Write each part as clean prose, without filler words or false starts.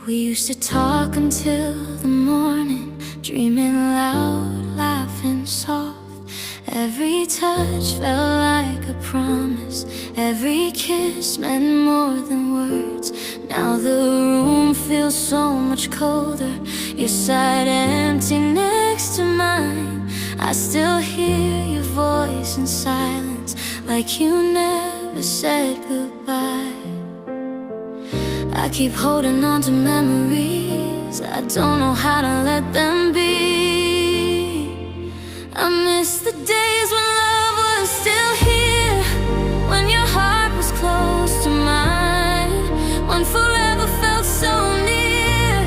We used to talk until the morning, dreaming loud, laughing soft. Every touch felt like a promise, every kiss meant more than words. Now the room feels so much colder, your side empty next to mine. I still hear your voice in silence, like you never said goodbye. I keep holding on to memories, I don't know how to let them be. I miss the days when love was still here, when your heart was close to mine, when forever felt so near,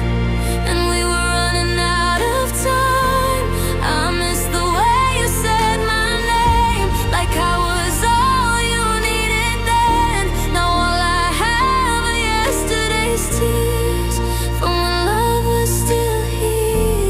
and we were running out of time. I miss the way you said my name, like I was all you needed then. Now all I have are yesterday's tears, from when love was still here.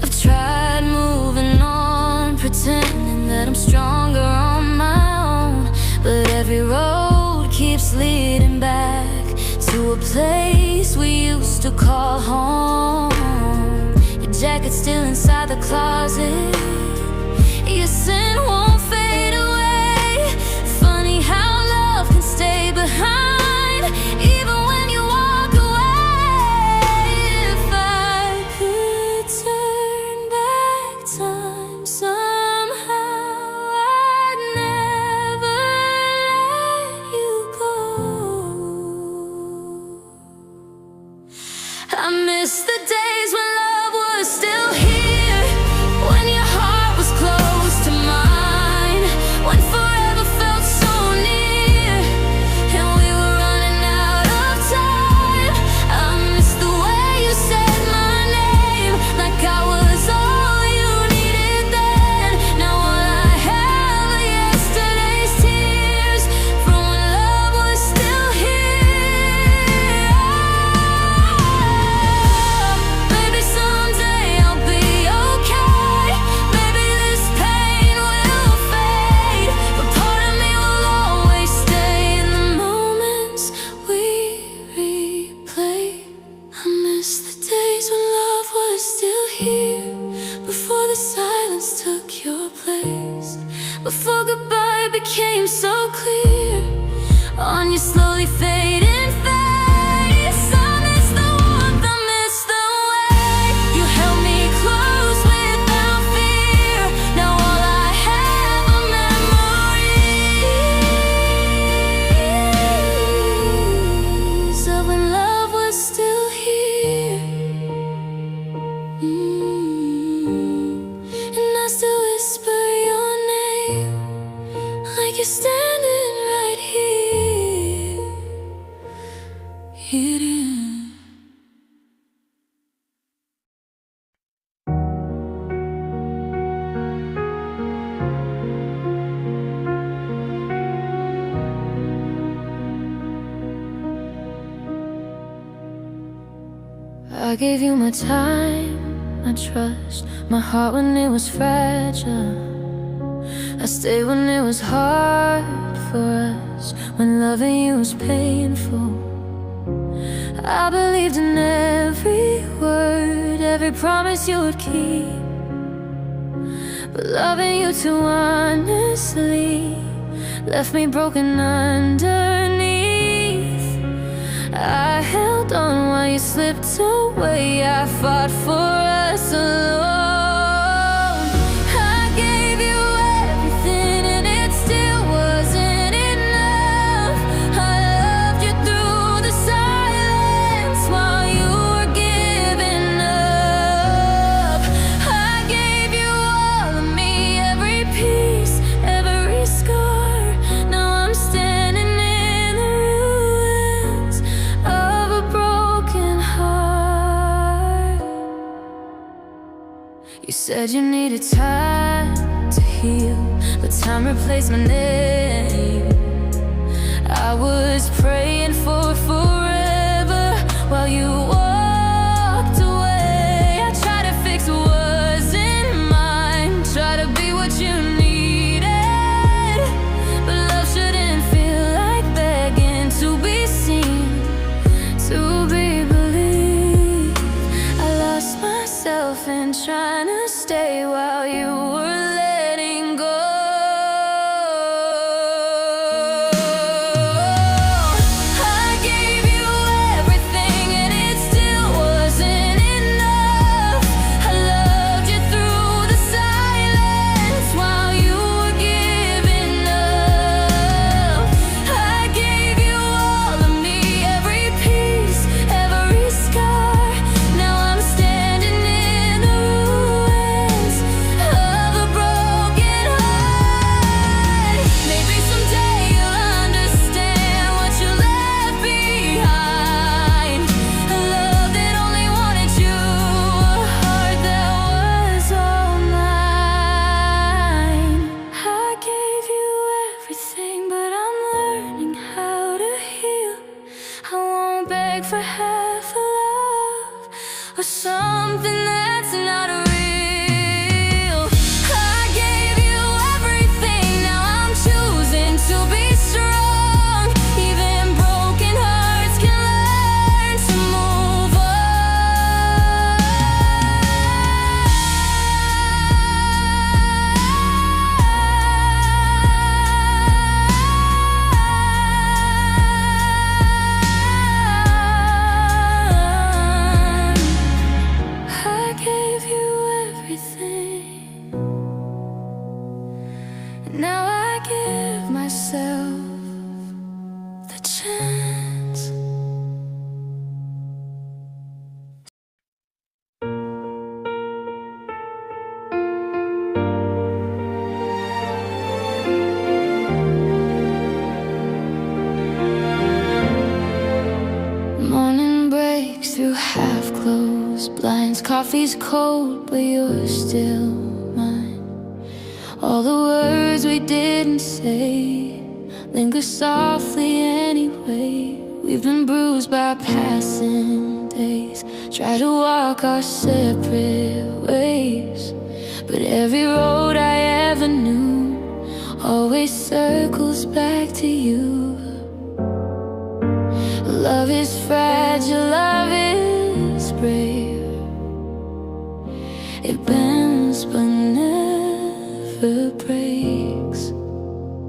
I've tried moving on, pretending that I'm stronger on my own, but every road keeps leading back to a place we used to call home. Your jacket's still inside the closet, your scent won't fade away. Funny how love can stay behind, even when you walk away. If I could turn back time somehow, I'd never let you go. I miss the days when love was still here, when your heart was close to mine, when forever felt so near, and we were running out of time. I miss the way you said my name, like I was all you needed then. Now all I have are yesterday's tears, from when love was still here. Maybe someday I'll be okay, maybe this pain will fade, but part of me will always stay in the moments we replay. I miss the days when love was still here, before the silence took your place, before goodbye became so clear on your slowly fading face. I miss the warmth, I miss the way you held me close without fear. Now all I have are memories of when love was still here. And I still whisper your name, like you're standing right here. It is. I gave you my time, my trust, my heart when it was fragile. I stayed when it was hard for us, when loving you was painful. I believed in every word, every promise you would keep, but loving you too honestly left me broken underneath. I held on while you slipped away, I fought for us alone. I gave you everything and it still wasn't enough. I loved you through the silence while you were giving up. I gave you all of me, every piece, every scar. Now I'm standing in the ruins of a broken heart. You said you needed time to heal, but time replaced my name. I was praying for forever while you walked away. I tried to fix what wasn't mine, try to be what you needed, but love shouldn't feel like begging to be seen. beg for half a love or something that's not real. I gave you everything, now I'm choosing to be strong. Even broken hearts can learn to move on. I gave you everything, now I give myself the chance. Morning breaks through half closed blinds. Coffee's cold, but you're still mine. All the words we didn't say linger softly anyway. We've been bruised by passing days, try to walk our separate ways, but every road I ever knew always circles back to you. Love is fragile, love is brave. It bends but never breaks.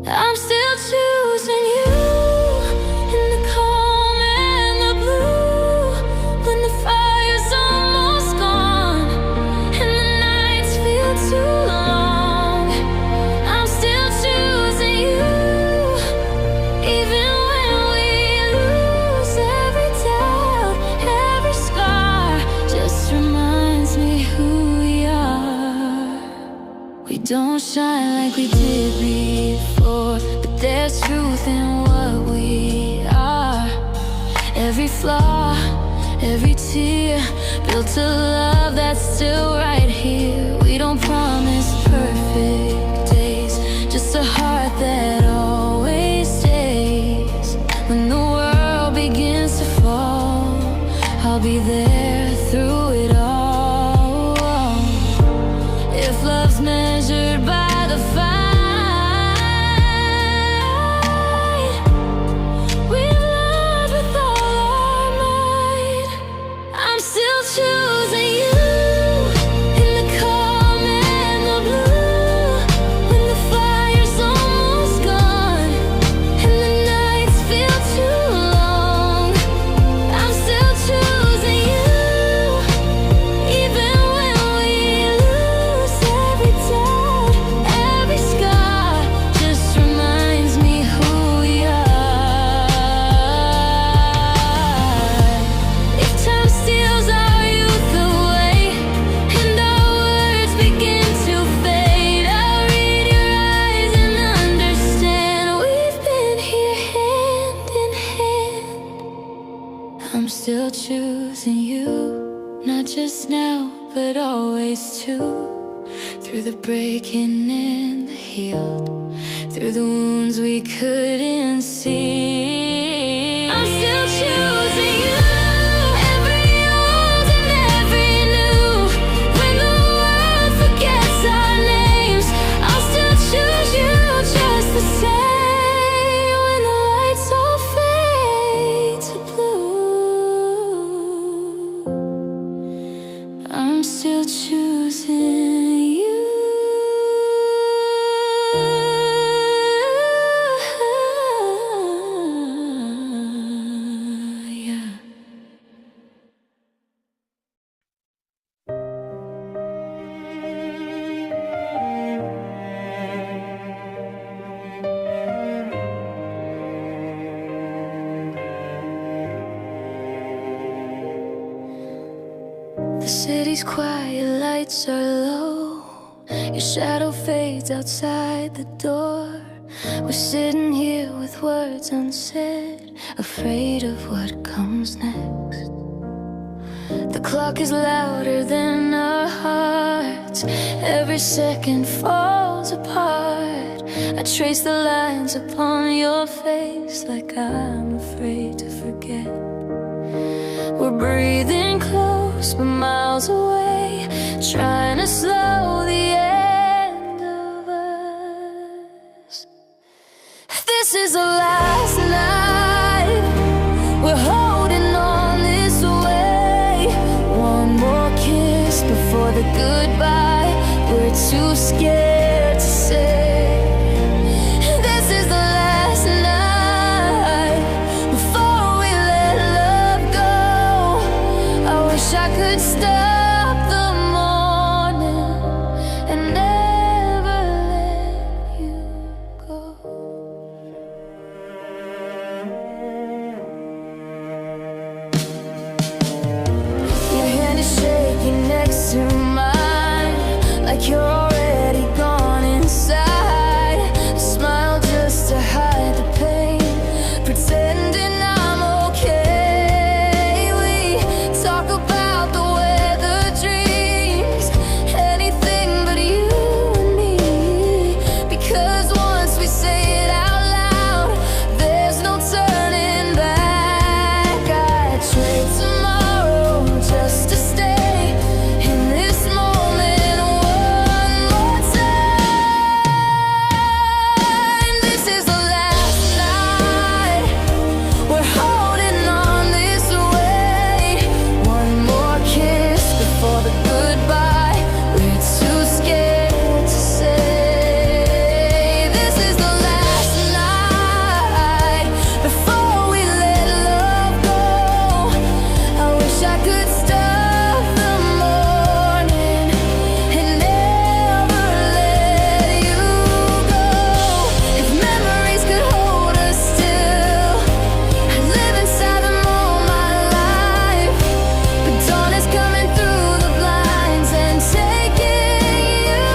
I'm still choosing you in the calm and the blue, when the fire's almost gone and the nights feel too long. I'm still choosing you, even when we lose every doubt, every scar just reminds me who we are. We don't shine like we did before, but there's truth in what we are. Every flaw, every tear, built a love that's still right here. We don't promise perfect days, just a heart that always stays. When the world begins to fall, I'll be there through it all. If love's measured by the fight, we love with all our might. I'm still choosing you in the calm and the blue, when the fire's almost gone and the nights feel too long. I'm still choosing you, even when we lose every doubt, every scar just reminds me who we are. If time steals our youth away and our words begin to fade, I'll read your eyes and understand we've been here hand in hand. I'm still choosing you, not just now, but always too. Through the breaking and the healed, through the wounds we couldn't see. I'm still choosing you, every old and every new. When the world forgets our names, I'll still choose you just the same. When the lights all fade to blue, I'm still choosing you. Yeah. The city's quiet, lights are low. Your shadow fades outside the door. We're sitting here with words unsaid, afraid of what comes next. The clock is louder than our hearts. Every second falls apart. I trace the lines upon your face like I'm afraid to forget. breathing close but miles away, trying to slow the end of us. This is the last night, we're holding on this way. One more kiss before the goodbye we're too scared to say. This is the last night before we let love go. I wish I could stop the morning and never let you go. Your hand is shaking next to mine, like you're already gone inside. A smile just to hide the pain, pretending I'm okay. We talk about the weather, dreams, anything but you and me. Because once we say it out loud, there's no turning back. I'd trade tomorrow just to stay in this moment one more time. This is the last night, we're holding on this way. One more kiss before the goodbye we're too scared to say. This is the last night before we let love go. I wish I could stop the morning and never let you go. If memories could hold us still, I'd live inside them all my life. But dawn is coming through the blinds and taking you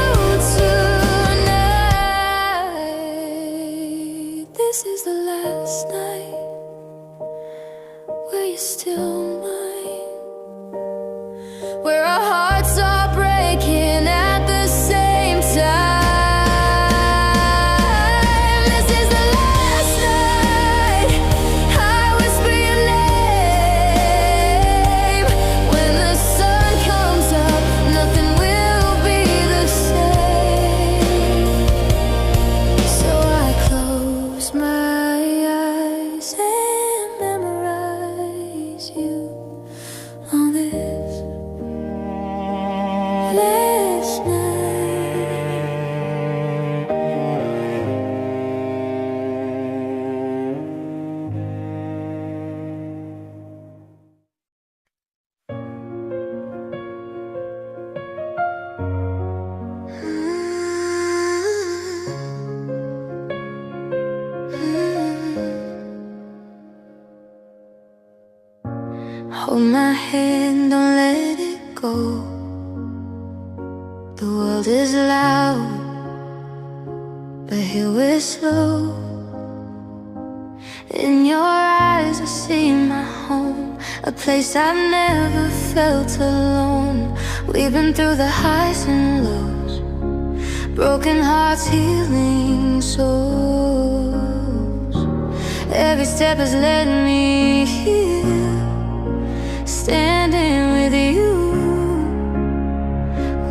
tonight. This is the last night where you're still mine, where our hearts are breaking at the same time. This is the last night I whisper your name. When the sun comes up, nothing will be the same. So I close my eyes and memorize you on this last night. Hold my hand, don't let it go. The world is loud, but here we're slow. In your eyes I see my home, a place I've never felt alone. We've been through the highs and lows, broken hearts, healing souls. Every step has led me here, standing with you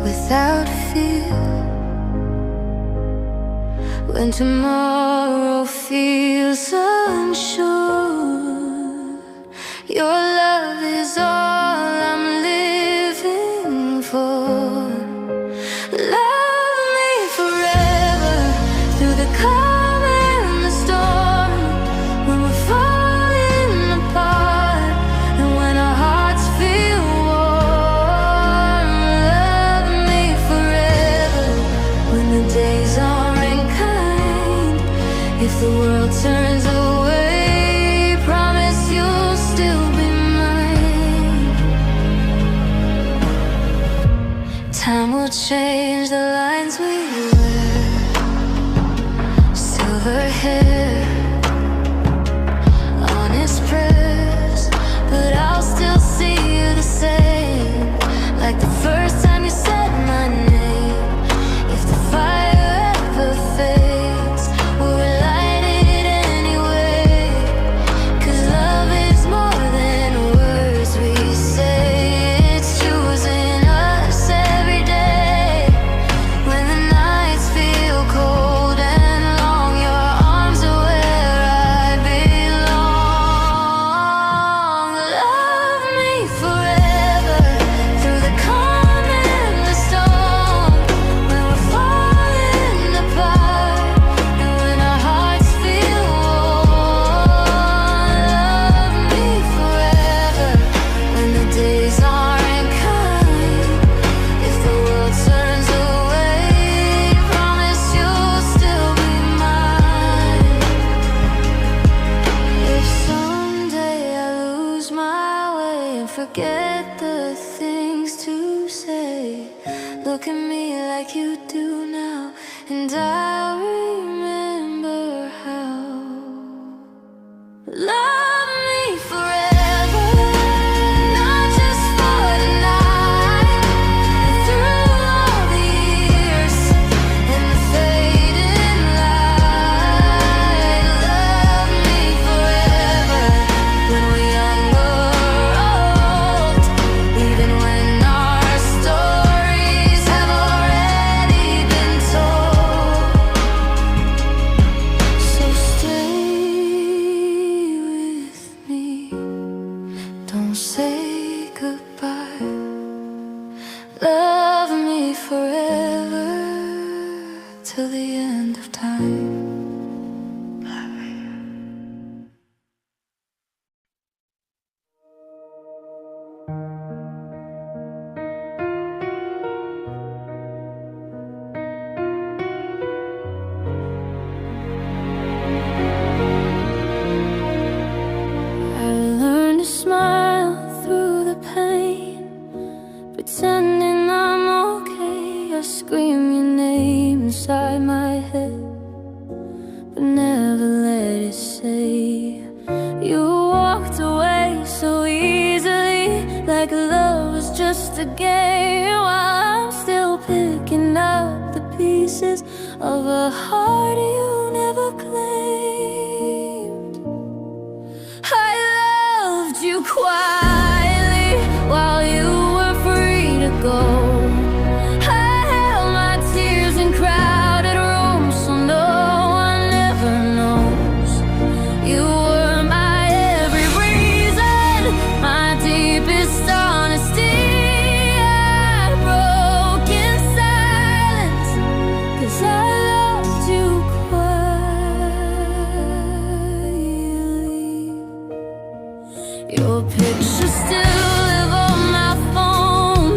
without fear. When tomorrow feels unsure, your love is all I'm living for. Love me forever through the calm and the storm. When we're falling apart and when our hearts feel warm. Love me forever when the days aren't kind. If the world turns away, promise you'll still be mine. Time will change the lines we wear, silver hair, honest prayers, but I'll still see you the same, like the first time you said my name. If the fire ever fades, we'll light it anyway. 'Cause love is more than words we forget the things to say. Look at me like you do now, and I remember how. Love me forever, not just for tonight. Through all the years and the fading light. Love me forever, when we're young or old, even when our stories have already been told. So stay with me, don't say goodbye. Love me forever, till the end of time. I learned to smile through the pain, pretending I'm okay. I scream your name inside my head, but never let it say. You walked away so easily, like love was just a game, while I'm still picking up the pieces of a heart you never claimed. I loved you quietly while you were free to go. I held my tears in crowded rooms so no one ever knows. You were my every reason, my deepest honesty. I broke in silence, 'cause I loved you quietly. Your pictures still live on my phone,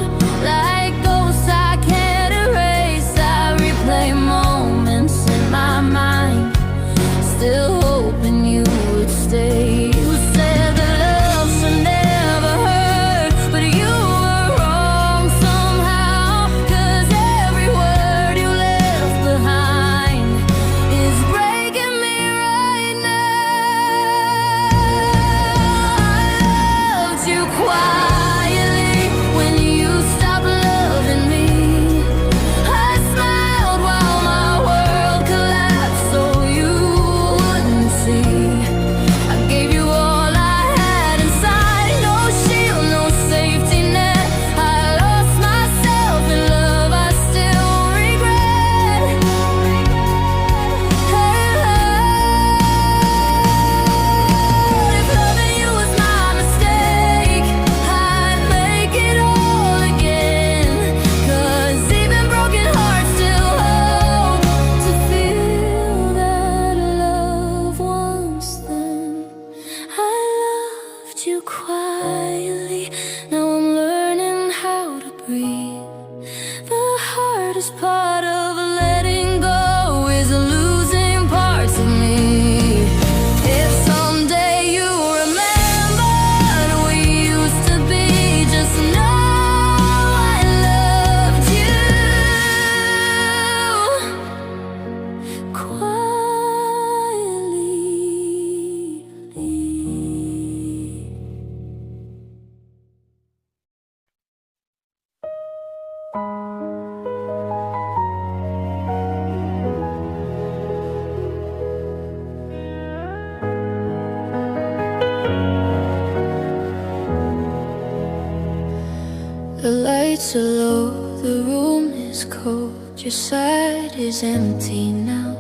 like ghosts I can't erase. I replay moments in my mind, still hoping you would stay. You said that love should never hurt, but you were wrong somehow, 'cause every word you left behind is breaking me right now. I loved you quietly when you stopped loving me. I smiled while my world collapsed so you wouldn't see. I gave you all I had inside, no shield, no safety net. I lost myself in love I still regret. If loving you was my mistake, I'd make it all again. 'Cause even broken hearts still hope to feel that love once then. I loved you quietly, now I'm learning how to breathe. The hardest part of letting go is losing parts of me. If someday you remember we used to be, just know I loved you quietly. The lights are low, the room is cold, your side is empty now.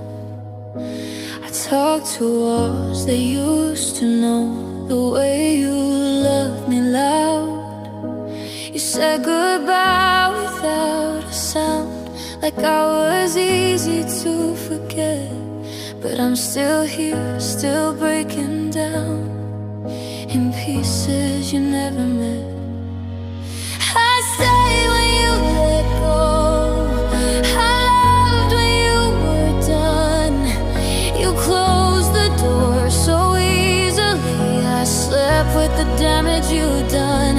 I talk to walls that used to know the way you loved me loud. You said goodbye without a sound, like I was easy to forget. But I'm still here, still breaking down in pieces you never met. I stay when you let go, I loved when you were done. You closed the door so easily, I slept with the damage what you've done.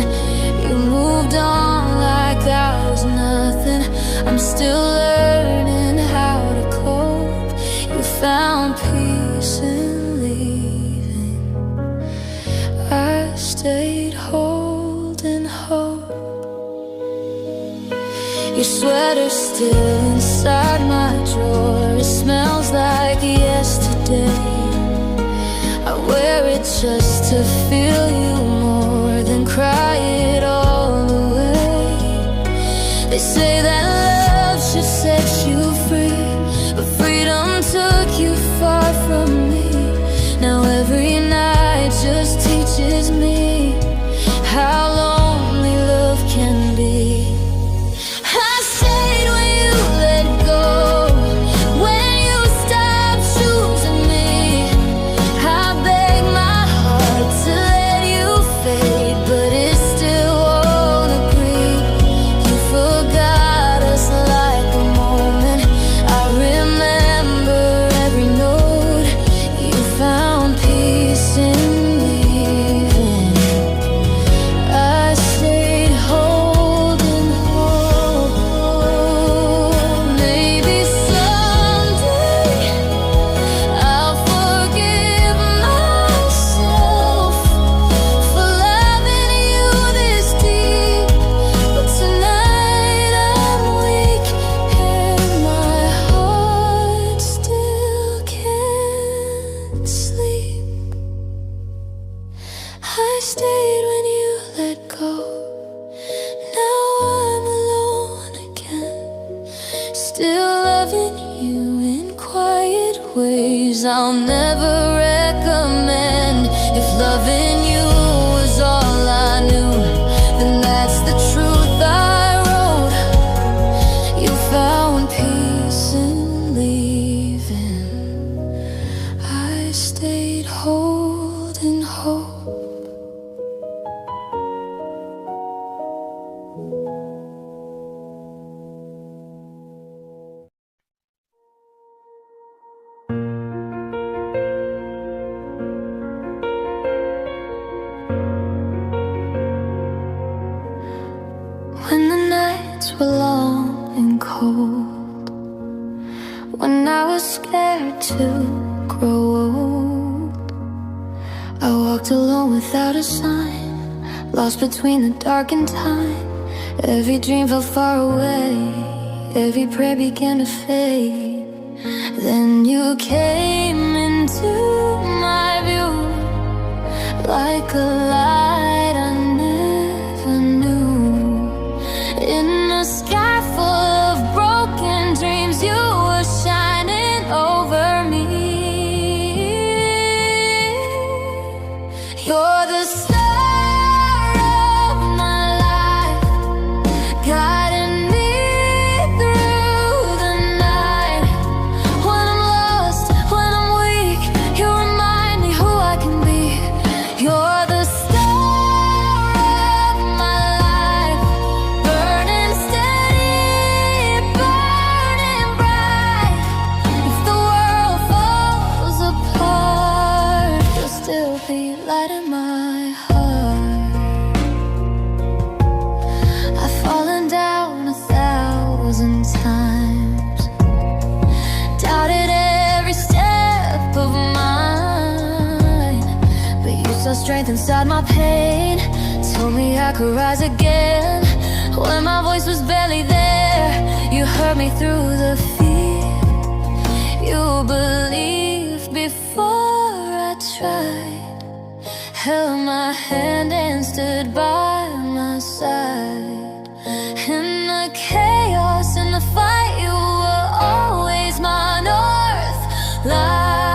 You moved on like I was nothing. I'm still learning how to cope. You found peace in leaving. I stayed holding hope. Your sweater's still inside my drawer. It smells like yesterday. I wear it just to feel you more than cry it all away. They say that love should set you free, but freedom took you far from me. Now every night just teaches me how lonely love can be. I stayed when you let go, when you stopped choosing me. I begged my heart to let you fade, but it still won't agree. You forgot us like a moment. I remember every note. You found peace in leaving. I stayed holding hope. Maybe someday I'll forgive myself for loving you this deep. But tonight I'm weak and my heart still can't sleep. I stayed when you let go. Now I'm alone again, still loving you in quiet ways I'll never recommend. If loving you was all I knew, then that's the truth I wrote. You found peace in leaving. I stayed holding hope. When the nights were long and cold, when I was scared to grow old, I walked alone without a sign, lost between the dark and time. Every dream felt far away, every prayer began to fade. Then you came into my view, like a light I never knew. In a sky full of broken dreams, you were shining over me. You're the star of my life, guiding me through the night. When I'm lost, when I'm weak, you remind me who I can be. You're the star of my life, burning steady, burning bright. If the world falls apart, you'll still be light in my heart. I've fallen down 1,000 times, doubted every step of mine, but you saw strength inside my pain, told me I could rise again. When my voice was barely there, you heard me through the fear. You believed before I tried, held my hand and stood by my side. In the chaos, in the fight, you were always my north light.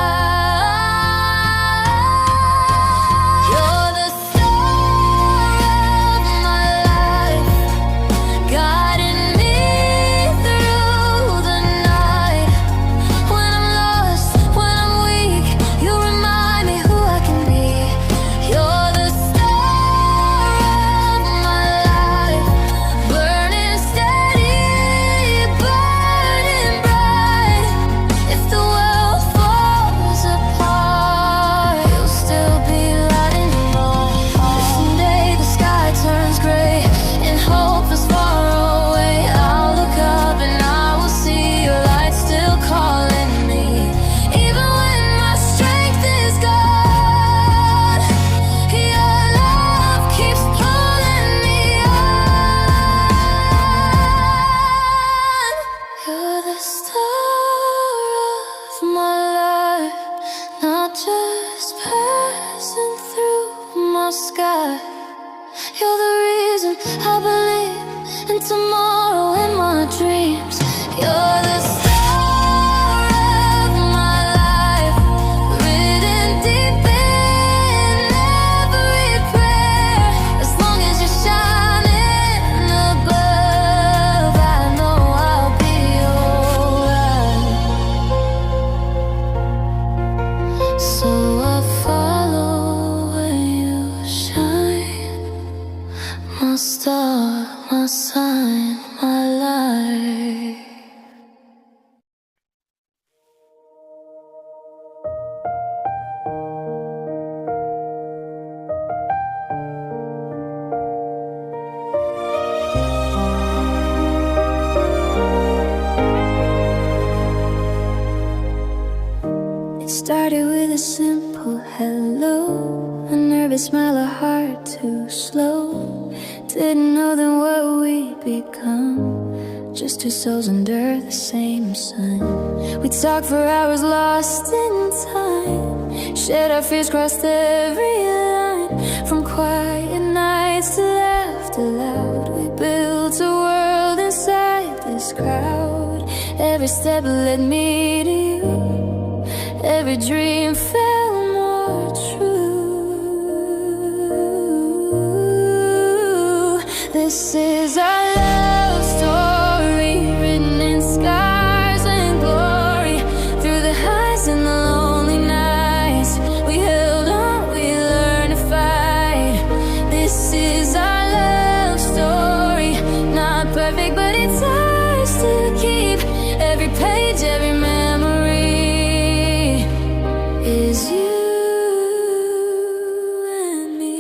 You're the star of my life, guiding me through the night. When I'm lost, when I'm weak, you remind me who I can be. You're the star You're the reason I believe in tomorrow and my dreams. You're the star of my life, written deep in every prayer. As long as you're shining above, I know I'll be alright. So I follow where you shine, my star, my sign, my light. It started with a simple hello, a nervous smile, a heart too slow. Didn't know then what we'd become, just two souls under the same sun. We'd talk for hours lost in time, shared our fears, crossed every line. From quiet nights to laughter loud, we built a world inside this crowd. Every step led me to you, every dream felt more true. This is our love story, written in scars and glory. Through the highs and the lonely nights, we held on, we learned to fight. This is our love story, not perfect but it's ours to keep. Every page, every memory is you and me.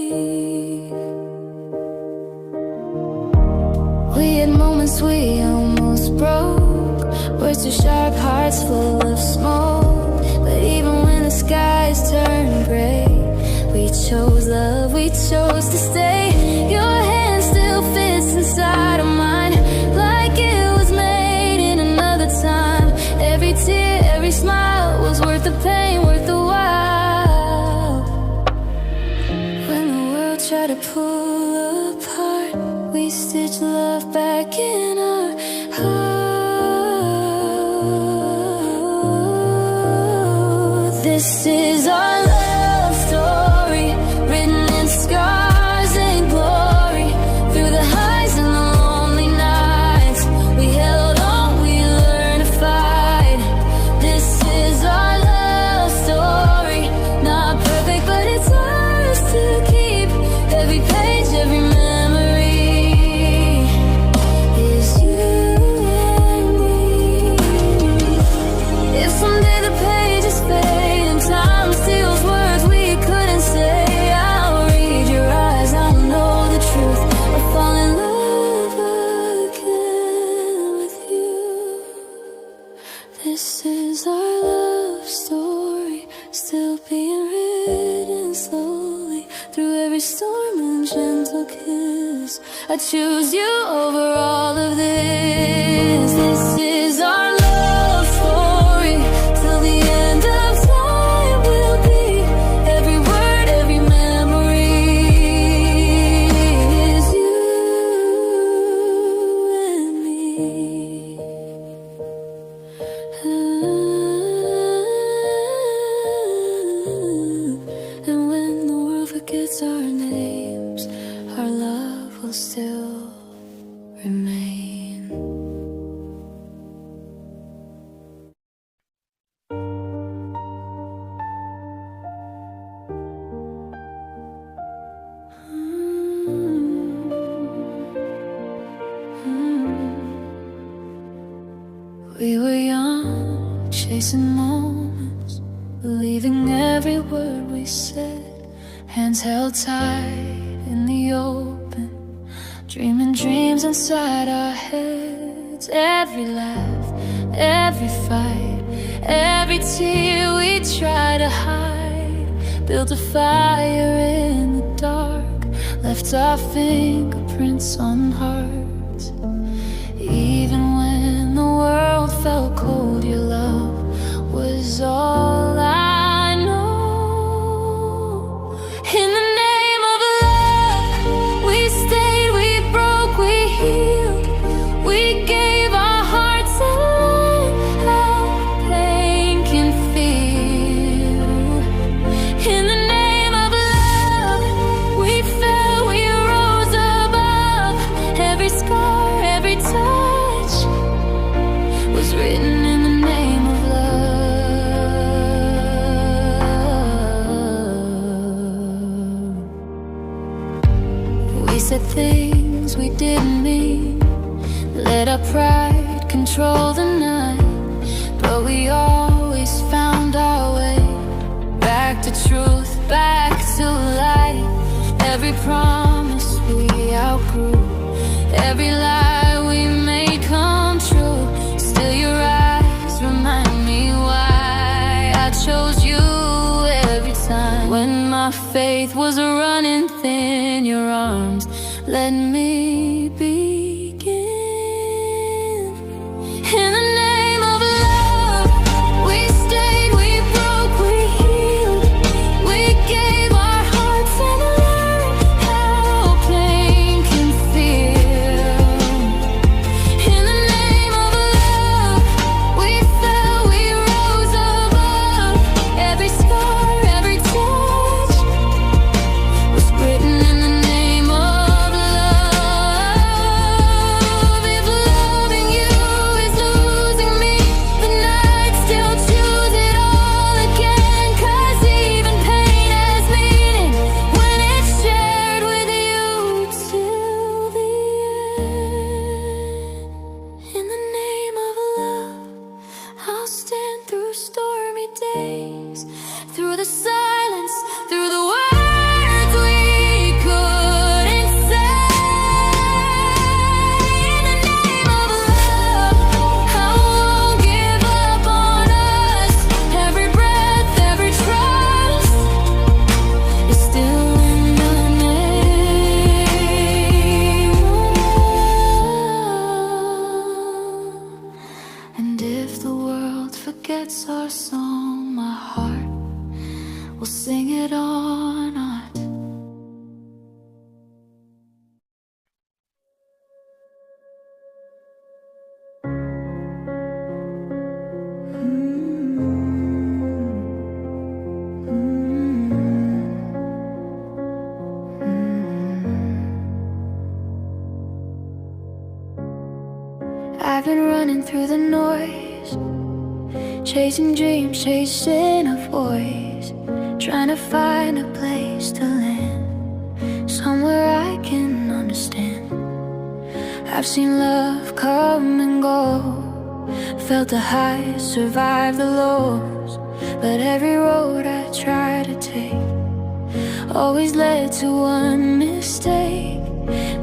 We had moments we almost broke, words too sharp, hearts full of smoke. But even when the skies turned gray, we chose love, we chose to stay. Your hand still fits inside of mine, like it was made in another time. Every tear, every smile was worth the pain, worth the while. When the world tried to pull apart, we stitched love back in our heart. This is our love story, written in scars and glory. Through the highs and the lonely nights, we held on, we learned to fight. This is our love story, not perfect but it's ours to keep. Every page, every memory is you and me. If someday the pages fade and time steals words we couldn't say, I'll read your eyes, I'll know the truth. I'll fall in love again with you. This is our love story, still being written slowly. Through every storm and gentle kiss, I choose you over all of this. This is our love story, till the end of time will be. Every word, every memory is you and me. And when the world forgets our names, our love will still remain. We were young, chasing moments, believing every word we said. Hands held tight in the open, dreaming dreams inside our heads. Every laugh, every fight, every tear we tried to hide, built a fire in the dark, left our fingerprints on hearts. Even when the world felt cold, your love was all I know. In the name of love, we said things we didn't mean, let our pride control the night. But we always found our way back to truth, back to light. Every promise we outgrew, every lie we made come true. Still your eyes remind me why I chose you every time. When my faith was running thin, your arms let me begin. In the name of love, we stayed, we broke, we healed. We gave our hearts and learned how pain can feel. In the name of love, we fell, we rose above. Every scar, every touch was written in the name of love. If loving you is losing me, then I'd still choose it all again. 'Cause even pain has meaning when it's shared with you till the end. In the name of love, I'll stand through stormy days, through the silence, through the words we couldn't say. In the name of love, I won't give up on us. Every breath, every trust is still in the name of love. And if the world forgets our song, my heart will sing it on art. I've been running through the noise, chasing dreams, chasing a voice, trying to find a place to land, somewhere I can understand. I've seen love come and go, felt the highs, survived the lows. But every road I try to take always led to one mistake.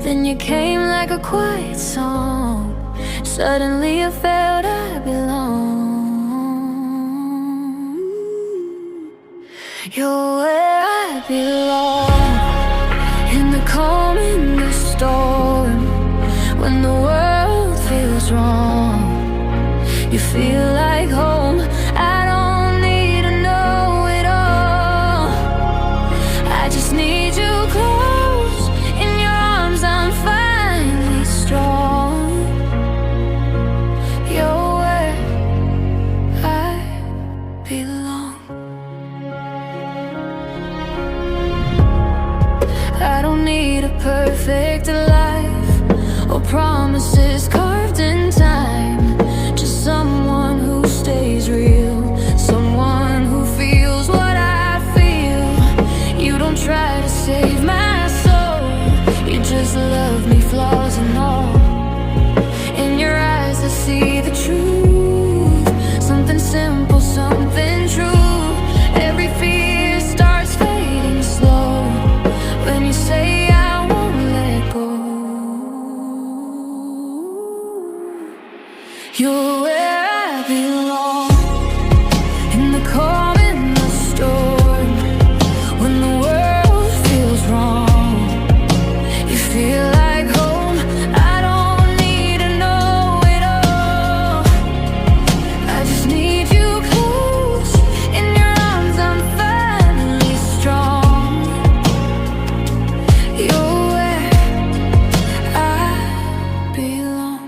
Then you came like a quiet song. Suddenly I felt I belong. You're where I belong. In the calm, in the storm, when the world feels wrong, you feel like home. I don't need to know it all, I just need you close. In your arms I'm finally strong. You're where I belong. I don't need a perfect life or promises carved in time. Just someone who stays real, someone who feels what I feel. You don't try to save my soul, you just love me, flaws and all. In your eyes I see the truth, something simple, something true. Every fear starts fading slow when you say I won't let go. You're where I belong. In the calm, in the storm, when the world feels wrong, you feel like home. I don't need to know it all, I just need you close. In your arms I'm finally strong. You're where I belong.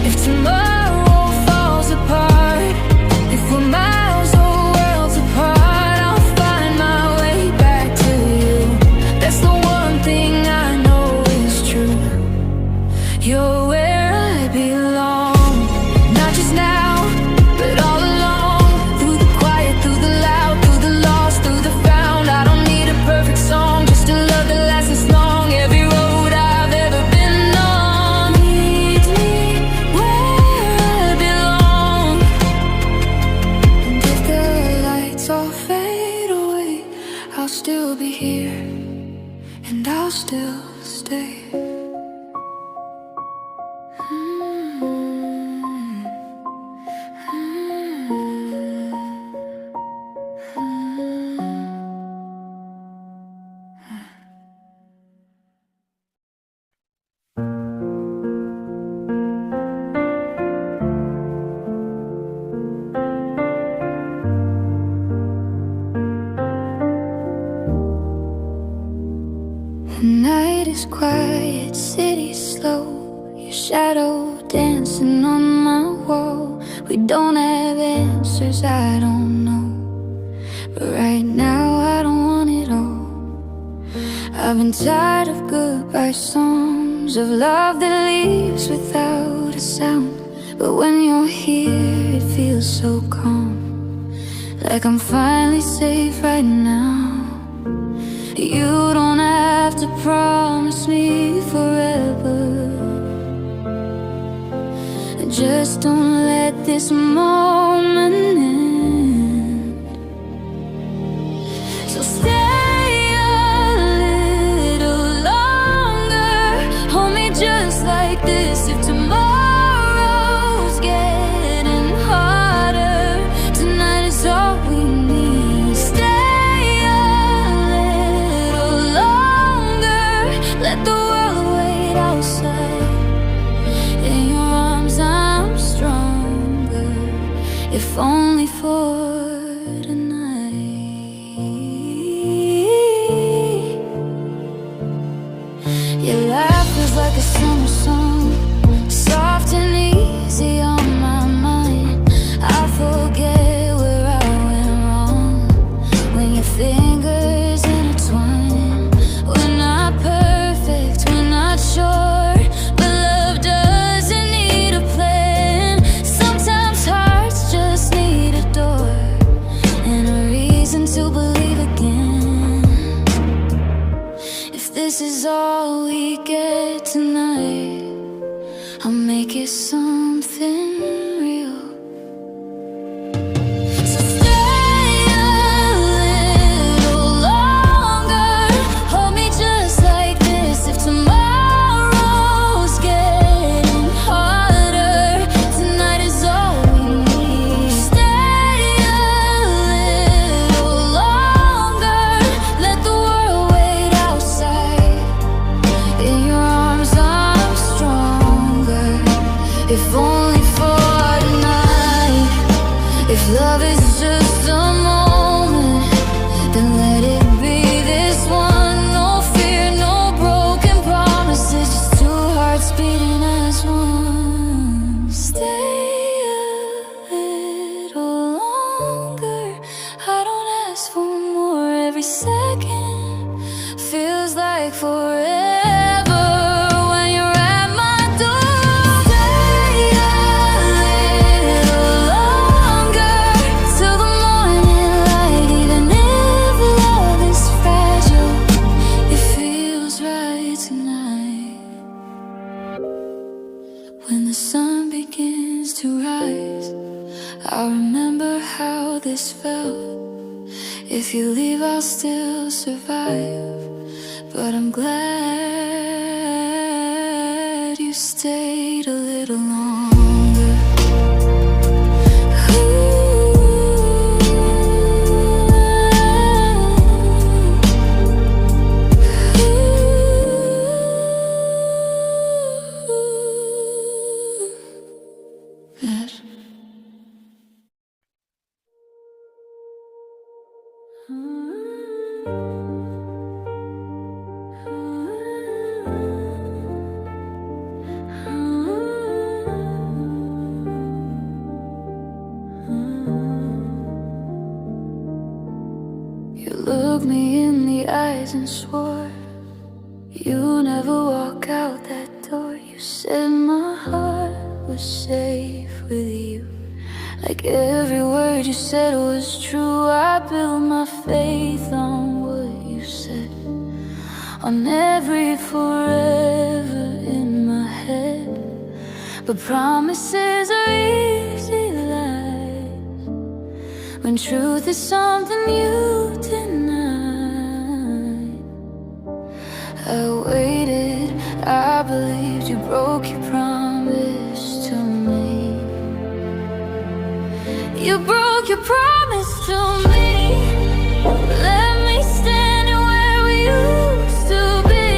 If tomorrow and I'll still stay. The night is quiet, city slow, your shadow dancing on my wall. We don't have answers, I don't know, but right now I don't want it all. I've been tired of goodbye songs, of love that leaves without a sound. But when you're here, it feels so calm, like I'm finally safe right now. You don't have to promise me forever, just don't let this moment end. So stay a little longer, hold me just like this. If tomorrow's getting harder, tonight is all we need. Stay a little longer, let the world wait outside. In your arms I'm stronger, if only for tonight. Your laugh is like a summer song, soft and easy on my mind. I forget where I went wrong when your fingers intertwine. We're not perfect, we're not sure, but love doesn't need a plan. Sometimes hearts just need a door and a reason to believe again. If this is all we get tonight, I'll make it something real. So stay a little longer, hold me just like this. If tomorrow's getting harder, tonight is all we need. Stay a little longer, let the world wait outside. In your arms I'm stronger, if only for tonight. If love is just a moment, then let it be this one. No fear, no broken promises, just two hearts beating as one. Stay a little longer, I don't ask for more. Every second feels like forever when you're at my door. Stay a little longer, till the morning light. Even if love is fragile, it feels right tonight. When the sun begins to rise, I'll remember how this felt. If you leave, I'll still survive, but I'm glad you stayed a little longer. Yes. You looked me in the eyes and swore you never walk out that door. You said my heart was safe with you, like every word you said was true. I built my faith on what you said, on every forever in my head. But promises are easy lies, when truth is something you deny. I waited, I believed you broke your promise to me. You broke your promise to me. Let me stand where we used to be.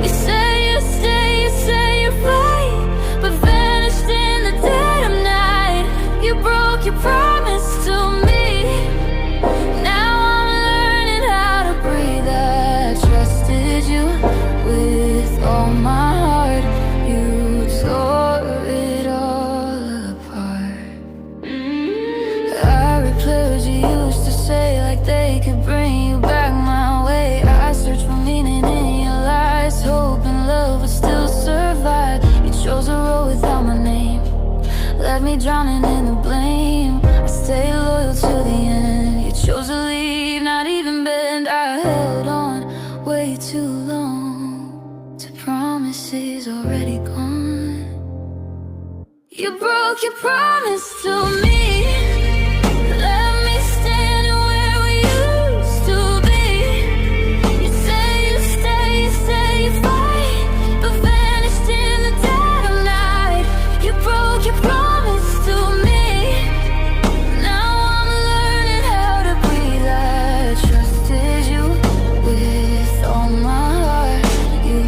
You say you stay, you say you're fine, but vanished in the dead of night. You broke your promise to me. Now I'm learning how to breathe. I trusted you with all my heart. You tore it all apart. I replay what you used to say, like they could bring you back my way. I searched for meaning in your lies, hoping love would still survive. You chose a road without my name, left me drowning in the blame. I stayed loyal to the end. You chose to leave, not even bend. I held on way too long to promises already gone. You broke your promise to me. Let me stand where we used to be. You say you stay, you say you fight, but vanished in the dead of night. You broke your promise to me. Now I'm learning how to breathe. I trusted you with all my heart. You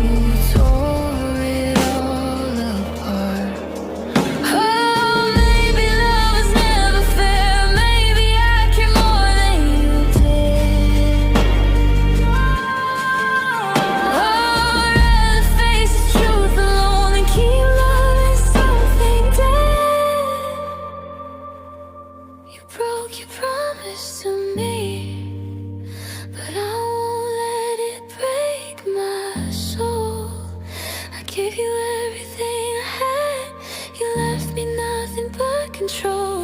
tore it all apart. Oh, maybe love was never fair. Maybe I care more than you did. Oh, I'd rather face the truth alone than keep loving something dead. You broke your promise to me, but I won't let it break my soul. I gave you everything I had. You left me nothing but control.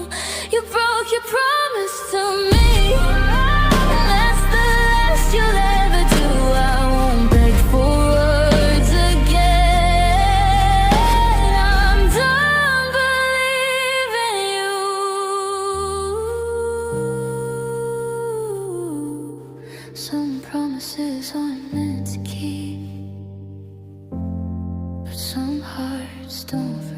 You broke your promise to me, and that's the last you'll ever do. I won't beg for words again. I'm done believing you. Some promises aren't meant to keep, but some hearts don't forget.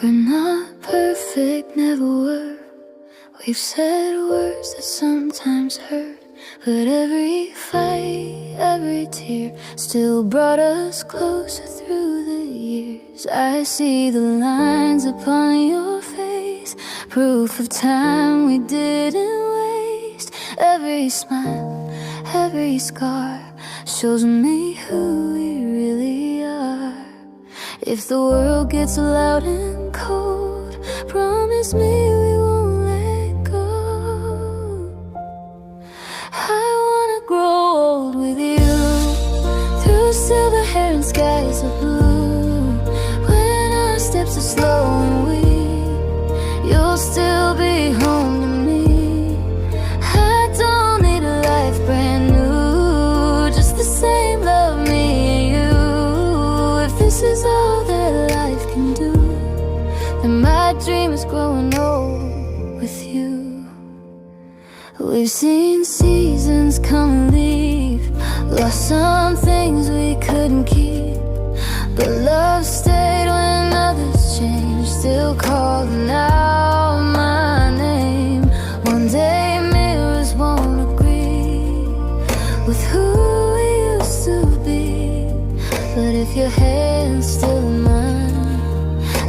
We're not perfect, never were. We've said words that sometimes hurt, but every fight, every tear still brought us closer through the years. I see the lines upon your face, proof of time we didn't waste. Every smile, every scar shows me who we really are. If the world gets loud and cold, promise me we won't let go. I wanna grow old with you, through silver hair and skies of blue. When our steps are slow and weak, you'll still be home to me. I don't need a life brand new, just the same love, me and you. If this is all that life can do, then my dream is growing old with you. We've seen seasons come and leave, lost some things we couldn't keep, but love stayed when others changed, still calling out my name. One day mirrors won't agree with who we used to be, but if your hand's still in mine,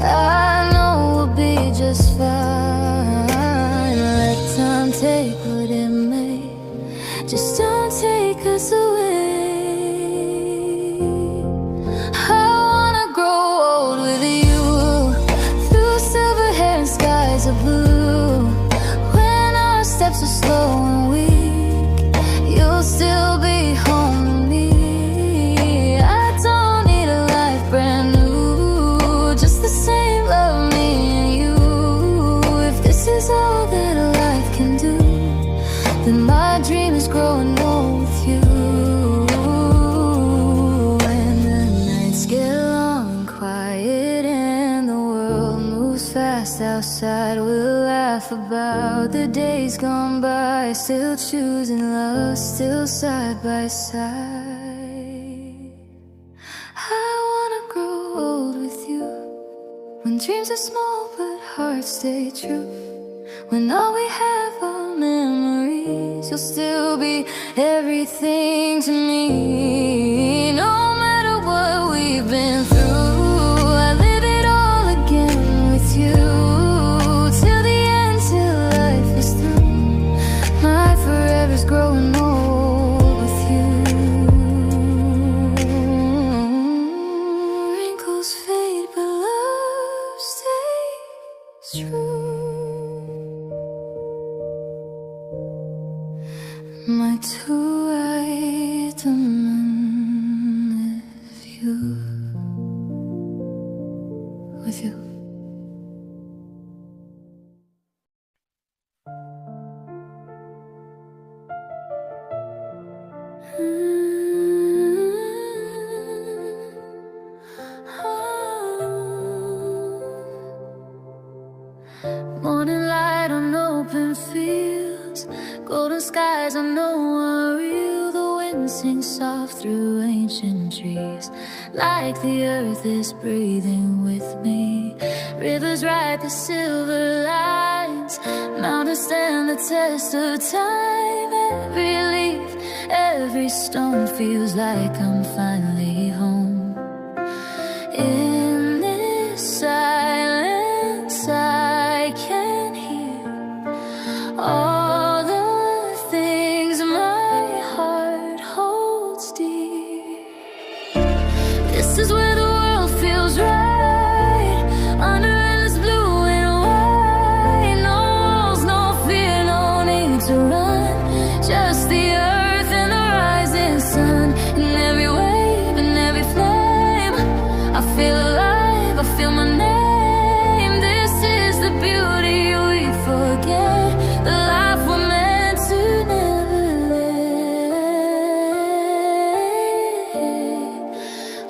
I know we'll be just fine. Let time take what it may, just don't take us away. I wanna grow old with you, through silver hair and skies of blue. When our steps are slow and weak, you'll still be home to me. I don't need a life is all that life can do, then my dream is growing old with you. When the nights get long and quiet and the world moves fast outside, we'll laugh about the days gone by, still choosing love, still side by side. I wanna grow old with you, when dreams are small but hearts stay true, when all we have are memories, you'll still be everything to me. No matter what we've been through, I live it all again with you, till the end, till life is through. My forever's growing old with you. Wrinkles fade but love stays true. My two-eyed diamond is you, with you. Morning light on open fields, golden skies I know are real. The wind sings soft through ancient trees, like the earth is breathing with me. Rivers write the silver lines, mountains stand the test of time. Every leaf, every stone feels like I'm finally home. In this silence I can hear all the things my heart holds dear. This is where the world feels right, under endless blue and white. No walls, no fear, no need to run, just the earth and the rising sun. In every wave and every flame, I feel alive, I feel my name. This is the beauty we forget, the life we're meant to never live,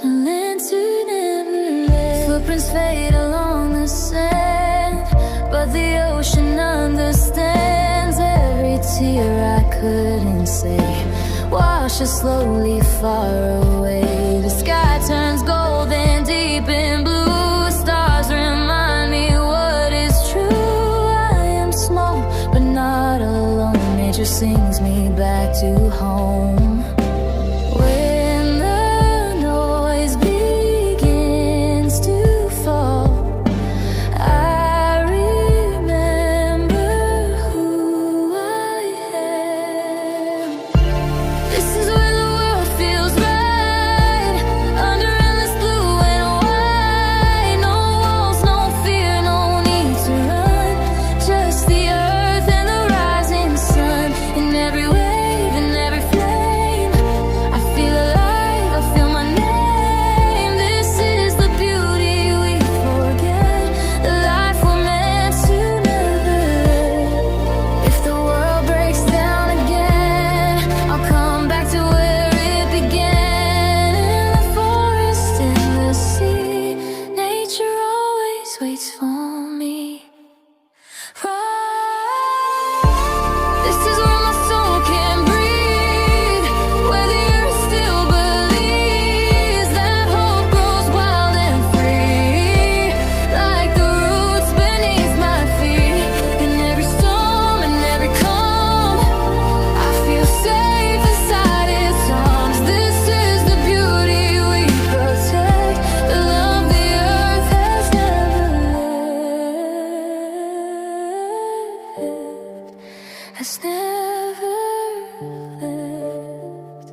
meant to never live. Footprints fade along the sand, but the ocean understands. Every tear I couldn't say washes slowly far away. The sky turns golden, deep in blue. Stars remind me what is true. I am small, but not alone. Nature sings me back to home. When the noise begins to fall, I remember who I am. This is where the world feels right, under endless blue and white. No walls, no fear, no need to run, just the earth and the rising sun. In every wave and every flame, I feel alive, I feel my name. This is the beauty we forget, the life we're meant to never live. If the world breaks down again, I'll come back to where it began. In the forest, in the sea, nature always waits for me. This is where my soul can breathe, where the earth still believes that hope grows wild and free, like the roots beneath my feet. In every storm and every calm, I feel safe inside its arms. This is the beauty we protect, the love the earth has never lived, has never lived.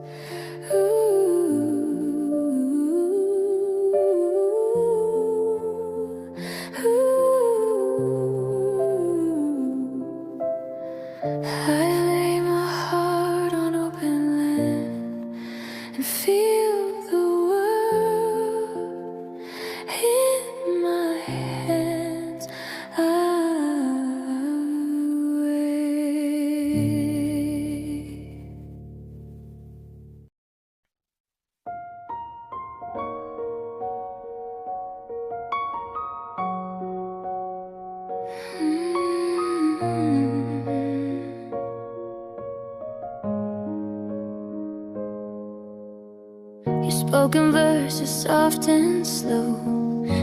I lay my heart on open land and feel the world in my hands. Your spoken verse is soft and slow,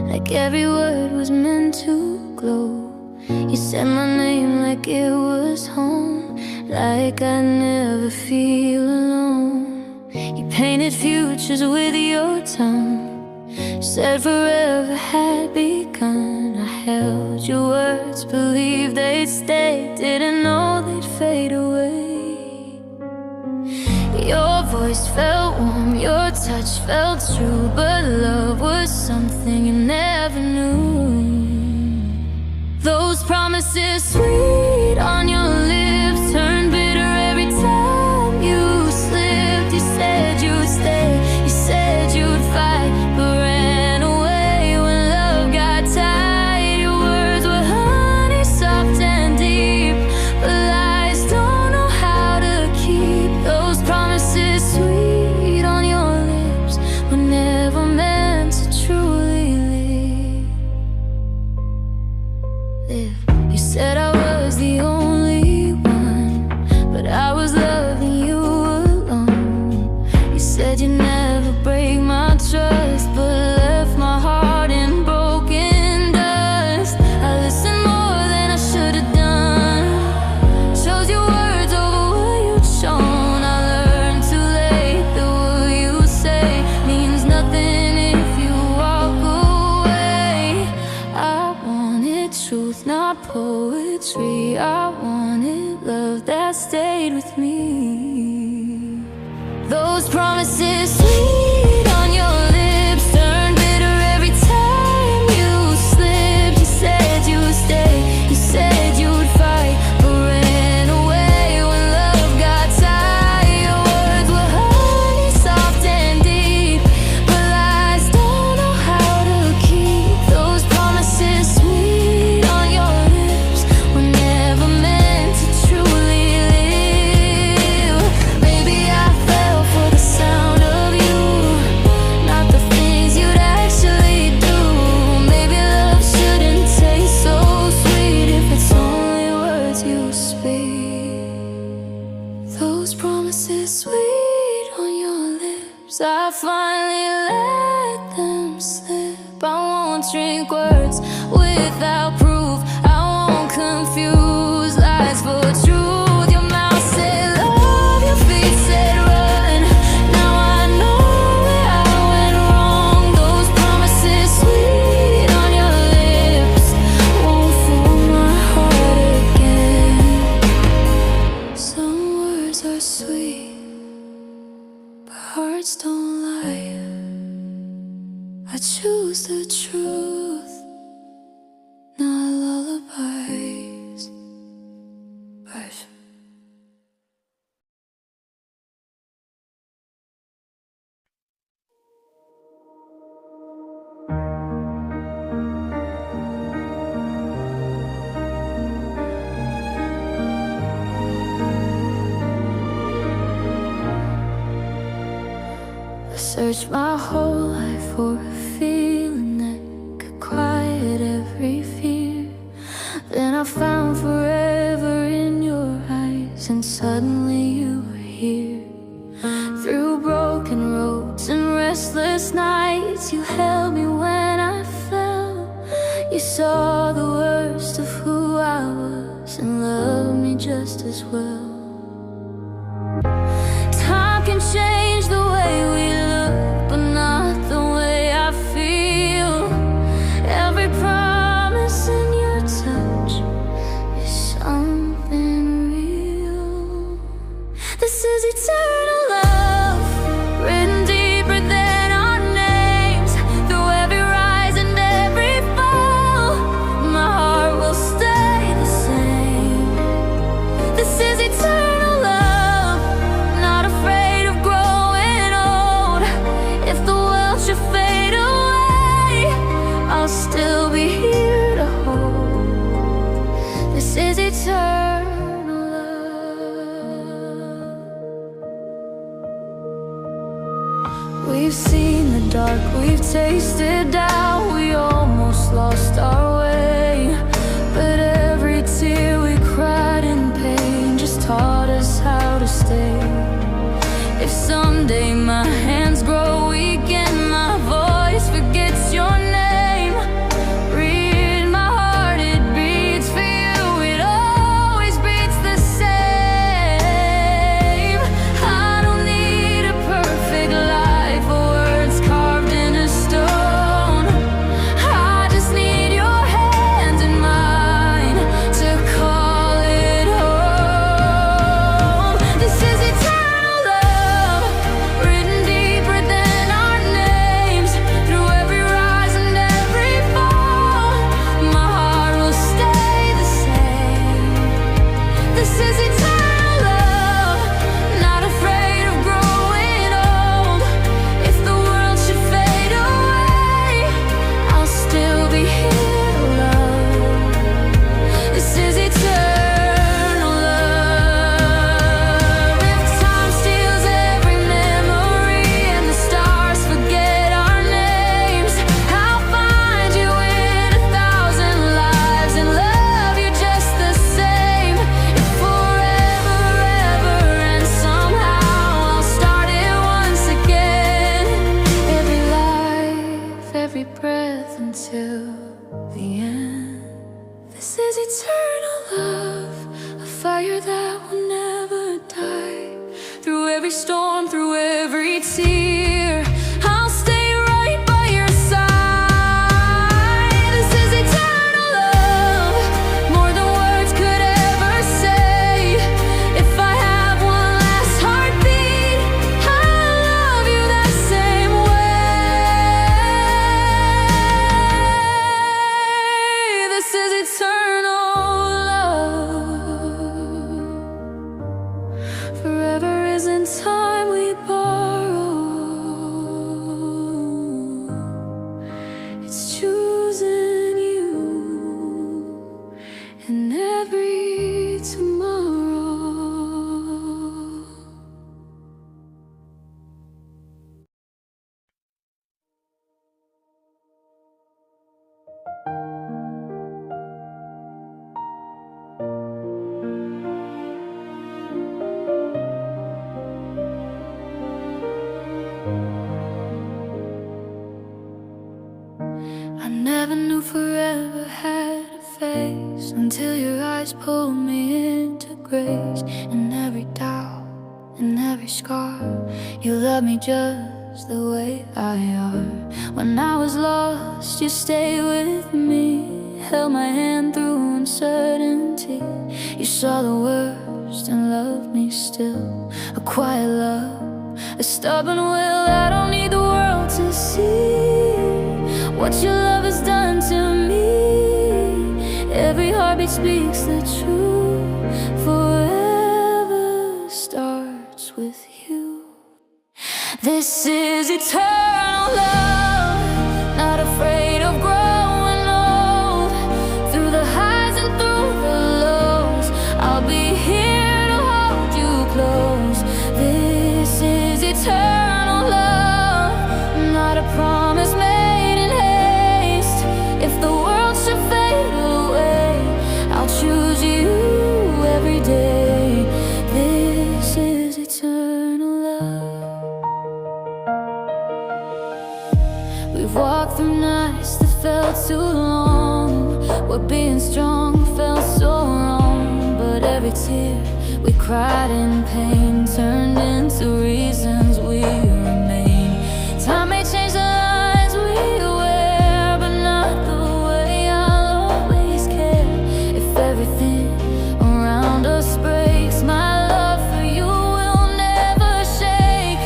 like every word was meant to glow. You said my name like it was home, like I'd never feel alone. You painted futures with your tongue, said forever had begun. I held your words, believed they'd stay, didn't know they'd fade away. Your voice felt warm, your touch felt true, but love was something you never knew. Those promises sweet on your lips turned bitter every time you slipped. You said you'd stay, you said you'd fight, but ran away when love got tight. Your words were honey, soft and deep, but lies don't know how to keep. Those promises sweet on your lips were never meant to truly live. You said I was the only one, but I was loving you alone. You said you'd never break my trust, but left my heart in broken dust. I listened more than I should have done, chose your words over what you'd shown. I learned too late that what you say means nothing if you walk away. I wanted truth, not poetry. I wanted love that stayed with me. Those promises sweet on your lips turned bitter every time you slipped. You said you'd stay, you said you'd fight, but ran away when love got tight. Your words were honey, soft and deep, but lies don't know how to keep. Those promises sweet on your lips were never meant to truly live. Maybe I fell for the sound of you, not the things you'd actually do. Maybe love shouldn't taste so sweet if it's only words you speak. Those promises sweet on your lips, I finally let them slip. I won't drink words without proof, I won't confuse lies for truth. Your mouth said love, your feet said run. Now I know where I went wrong. Those promises sweet on your lips won't fool my heart again. Some words are sweet, but hearts don't lie. I choose the truth, not lullabies. Version. I searched my whole life for a feeling that could quiet every fear. Then I found forever in your eyes, and suddenly you were here. Through broken roads and restless nights, you held me when I fell. You saw the worst of who I was and loved me just as well. Time can change the way we look, but not the way I feel. Every promise in your touch is something real. This is eternal love, written deeper than our names. Through every rise and every fall, my heart will stay the same. This is eternal love, not afraid of growing old. If the world should fade away, I'll still be here to hold. This is eternal love. We've seen the dark, we've tasted doubt, we almost lost our way. But every tear we fire that will never die. Through every storm, through every tear, I'll stay right by your side. This is eternal love, more than words could ever say. If I have one last heartbeat, I'll love you that same way. This is eternal love. Forever isn't time we borrow. It's choosing you in every tomorrow. I never knew forever had a face until your eyes pulled me into grace. In every doubt, in every scar, you love me just the way I are. When I was lost, you stayed with me, held my hand through uncertainty. You saw the worst and loved me still. A quiet love, a stubborn will. I don't need the world to see what your love has done to me. Every heartbeat speaks the truth. Forever starts with you. This is eternal love, not afraid of growing old. Through the highs and through the lows, I'll be here to hold you close. This is eternal love, not a promise made in haste. If the world should fade away, I'll choose you every day. This is eternal love. We've walked through nights that felt too long, where being strong felt so wrong. But every tear we cried in pain turned into reasons we remain. Time may change the lines we wear, but not the way I'll always care. If everything around us breaks, my love for you will never shake.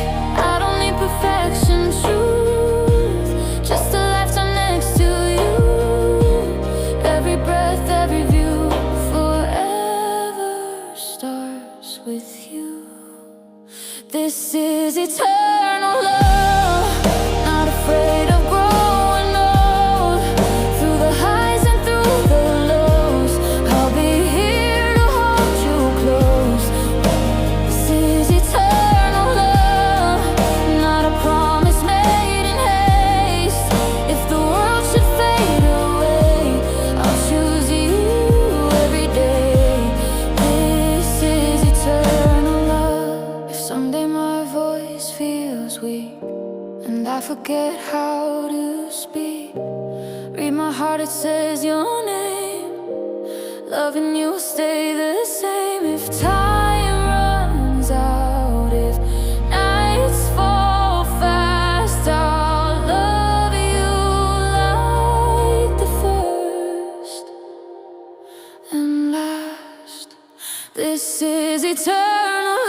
I don't need perfection, truth, just a lifetime next to you. Every breath, every view, forever starts with you. This is eternal love, not afraid of growing old. Through the highs and through the lows, I'll be here to hold you close. This is eternal love, not a promise made in haste. If the world should fade away, I'll choose you every day. This is eternal love. If someday my voice feels weak and I forget how to speak, read my heart, it says your name. Loving you will stay the same. If time runs out, if nights fall fast, I'll love you like the first and last. This is eternal